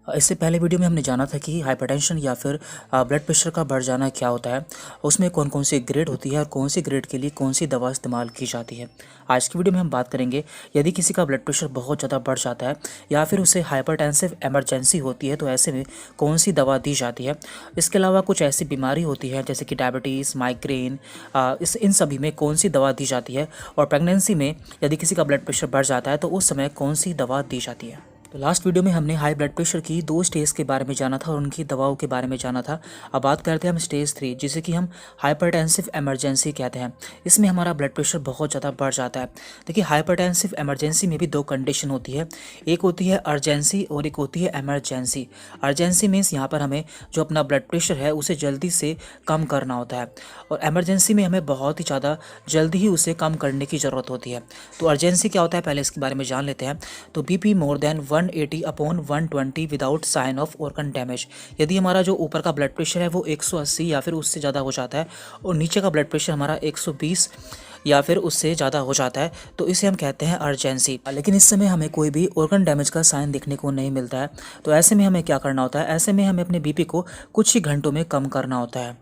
इससे पहले वीडियो में हमने जाना था कि हाइपरटेंशन या फिर ब्लड प्रेशर का बढ़ जाना क्या होता है, उसमें कौन कौन सी ग्रेड होती है और कौन सी ग्रेड के लिए कौन सी दवा इस्तेमाल की जाती है। आज की वीडियो में हम बात करेंगे यदि किसी का ब्लड प्रेशर बहुत ज़्यादा बढ़ जाता है या फिर उसे हाइपरटेंसिव इमरजेंसी होती है तो ऐसे में कौन सी दवा दी जाती है। इसके अलावा कुछ ऐसी बीमारी होती है जैसे कि डायबिटीज़, माइग्रेन, इन सभी में कौन सी दवा दी जाती है, और प्रेगनेंसी में यदि किसी का ब्लड प्रेशर बढ़ जाता है तो उस समय कौन सी दवा दी जाती है। तो लास्ट वीडियो में हमने हाई ब्लड प्रेशर की 2 स्टेज के बारे में जाना था और उनकी दवाओं के बारे में जाना था। अब बात करते हैं हम स्टेज 3, जिसे कि हम हाइपरटेंसिव इमरजेंसी कहते हैं। इसमें हमारा ब्लड प्रेशर बहुत ज़्यादा बढ़ जाता है। देखिए, हाइपरटेंसिव इमरजेंसी में भी 2 कंडीशन होती है, एक होती है अर्जेंसी और एक होती है इमरजेंसी। अर्जेंसी मीन्स यहाँ पर हमें जो अपना ब्लड प्रेशर है उसे जल्दी से कम करना होता है, और इमरजेंसी में हमें बहुत ही ज़्यादा जल्दी ही उसे कम करने की ज़रूरत होती है। तो अर्जेंसी क्या होता है, पहले इसके बारे में जान लेते हैं। तो BP more than 180/120 without sign of organ damage. यदि हमारा जो ऊपर का ब्लड प्रेशर है वो 180 या फिर उससे ज़्यादा हो जाता है और नीचे का ब्लड प्रेशर हमारा 120 या फिर उससे ज़्यादा हो जाता है तो इसे हम कहते हैं अर्जेंसी। लेकिन इस समय हमें कोई भी ऑर्गन डैमेज का साइन देखने को नहीं मिलता है, तो ऐसे में हमें क्या करना होता है, ऐसे में हमें अपने बीपी को कुछ ही घंटों में कम करना होता है।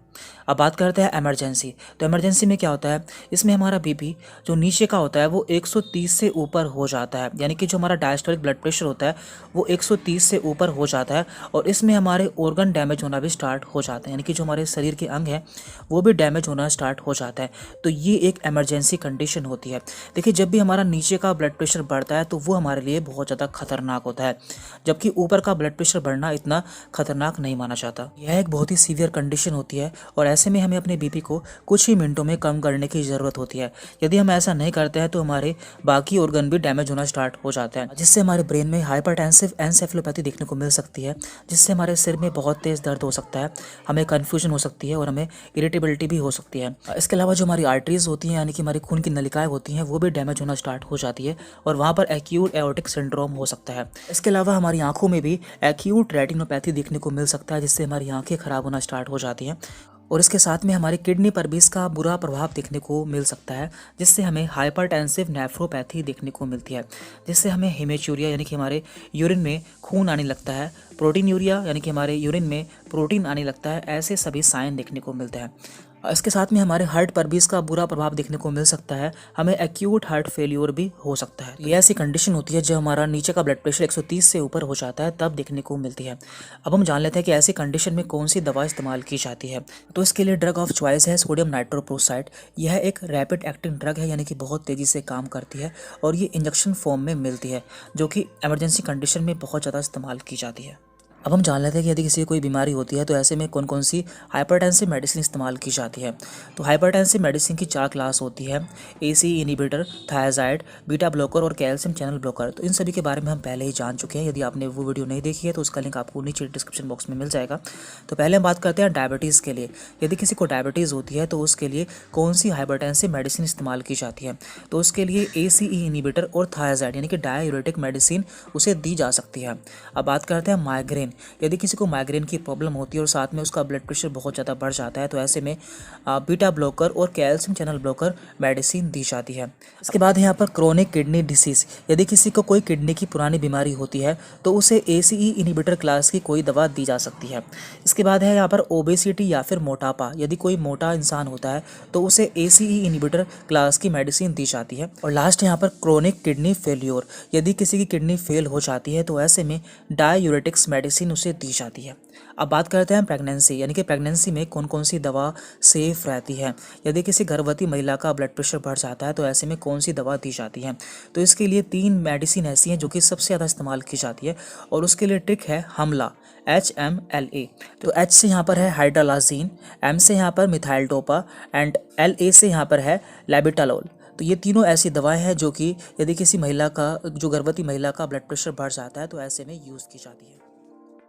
अब बात करते हैं इमरजेंसी। तो इमरजेंसी में क्या होता है, इसमें हमारा बीपी जो नीचे का होता है वो 130 से ऊपर हो जाता है, यानी कि जो हमारा डायस्टोलिक ब्लड प्रेशर होता है वो 130 से ऊपर हो जाता है, और इसमें हमारे ऑर्गन डैमेज होना भी स्टार्ट हो जाते हैं, यानी कि जो हमारे शरीर के अंग हैं वो भी डैमेज होना स्टार्ट हो जाता है। तो ये एक इमरजेंसी कंडीशन होती है। देखिए, जब भी हमारा नीचे का ब्लड प्रेशर बढ़ता है तो वो हमारे लिए बहुत ज़्यादा खतरनाक होता है, जबकि ऊपर का ब्लड प्रेशर बढ़ना इतना खतरनाक नहीं माना जाता। यह एक बहुत ही सीवियर कंडीशन होती है और ऐसे में हमें अपने बीपी को कुछ ही मिनटों में कम करने की ज़रूरत होती है। यदि हम ऐसा नहीं करते हैं तो हमारे बाकी ऑर्गन भी डैमेज होना स्टार्ट हो जाता है, जिससे हमारे ब्रेन में हाइपरटेंसिव एन्सेफेलोपैथी देखने को मिल सकती है, जिससे हमारे सिर में बहुत तेज़ दर्द हो सकता है, हमें कन्फ्यूजन हो सकती है और हमें इरिटेबिलिटी भी हो सकती है। इसके अलावा जो हमारी आर्टरीज होती हैं, यानी कि हमारी खून की नलिकाएं होती हैं, वो भी डैमेज होना स्टार्ट हो जाती है और वहाँ पर एक्यूट एओर्टिक सिंड्रोम हो सकता है। इसके अलावा हमारी आंखों में भी एक्यूट रेटिनोपैथी देखने को मिल सकता है, जिससे हमारी आंखें खराब होना स्टार्ट हो जाती हैं, और इसके साथ में हमारी किडनी पर भी इसका बुरा प्रभाव देखने को मिल सकता है, जिससे हमें हाइपरटेंसिव नेफ्रोपैथी देखने को मिलती है, जिससे हमें हेमेचूरिया यानी कि हमारे यूरिन में खून आने लगता है, प्रोटीन यूरिया यानी कि हमारे यूरिन में प्रोटीन आने लगता है, ऐसे सभी साइन देखने को मिलते हैं। इसके साथ में हमारे हार्ट पर भी इसका बुरा प्रभाव देखने को मिल सकता है, हमें एक्यूट हार्ट फेल्योर भी हो सकता है। ये ऐसी कंडीशन होती है जब हमारा नीचे का ब्लड प्रेशर 130 से ऊपर हो जाता है, तब देखने को मिलती है। अब हम जान लेते हैं कि ऐसी कंडीशन में कौन सी दवा इस्तेमाल की जाती है। तो इसके लिए ड्रग ऑफ चॉइस है सोडियम नाइट्रोप्रोसाइड। यह एक रैपिड एक्टिंग ड्रग है, यानी कि बहुत तेज़ी से काम करती है, और ये इंजेक्शन फॉर्म में मिलती है, जो कि इमरजेंसी कंडीशन में बहुत ज़्यादा इस्तेमाल की जाती है। अब हम जान लेते हैं कि यदि किसी को कोई बीमारी होती है तो ऐसे में कौन कौन सी हाइपरटेंसिव मेडिसिन इस्तेमाल की जाती है। तो हाइपरटेंसिव मेडिसिन की 4 क्लास होती है, AC inhibitor, thyroid, beta blocker और कैल्शियम चैनल ब्लॉकर। तो इन सभी के बारे में हम पहले ही जान चुके हैं। यदि आपने वो वीडियो नहीं देखी है तो उसका लिंक आपको नीचे डिस्क्रिप्शन बॉक्स में मिल जाएगा। तो पहले हम बात करते हैं डायबिटीज़ के लिए। यदि किसी को डायबिटीज़ होती है तो उसके लिए कौन सी हाइपरटेंसिव मेडिसिन इस्तेमाल की जाती है। तो उसके लिए एसीई इनहिबिटर और थायराइड यानी कि डाययूरेटिक मेडिसिन उसे दी जा सकती है। अब बात करते हैं माइग्रेन। यदि किसी को माइग्रेन की प्रॉब्लम होती है और साथ में उसका ब्लड प्रेशर बहुत ज़्यादा बढ़ जाता है तो ऐसे में बीटा ब्लॉकर और कैल्शियम चैनल ब्लॉकर मेडिसिन दी जाती है। इसके बाद है यहाँ पर क्रोनिक किडनी डिसीज़। यदि किसी को कोई किडनी की पुरानी बीमारी होती है तो उसे एसीई इनहिबिटर क्लास की कोई दवा दी जा सकती है। इसके बाद है यहाँ पर ओबेसिटी या फिर मोटापा। यदि कोई मोटा इंसान होता है तो उसे एसीई इनहिबिटर क्लास की मेडिसिन दी जाती है। और लास्ट यहाँ पर क्रोनिक किडनी फेल्योर। यदि किसी की किडनी फेल हो जाती है तो ऐसे में डाययूरेटिक्स मेडिसिन उसे दी जाती है। अब बात करते हैं प्रेगनेंसी, यानी कि प्रेगनेंसी में कौन कौन सी दवा सेफ रहती है। यदि किसी गर्भवती महिला का ब्लड प्रेशर बढ़ जाता है तो ऐसे में कौन सी दवा दी जाती है। तो इसके लिए 3 मेडिसिन ऐसी हैं जो कि सबसे ज़्यादा इस्तेमाल की जाती है, और उसके लिए ट्रिक है हमला, HMLA। तो H से यहाँ पर है हाइड्रालाजीन, M से यहाँ पर मिथाइल डोपा एंड LA से यहाँ पर है लेबिटालोल। तो ये तीनों ऐसी दवाएं हैं जो कि यदि किसी महिला का, जो गर्भवती महिला का ब्लड प्रेशर बढ़ जाता है तो ऐसे में यूज़ की जाती है।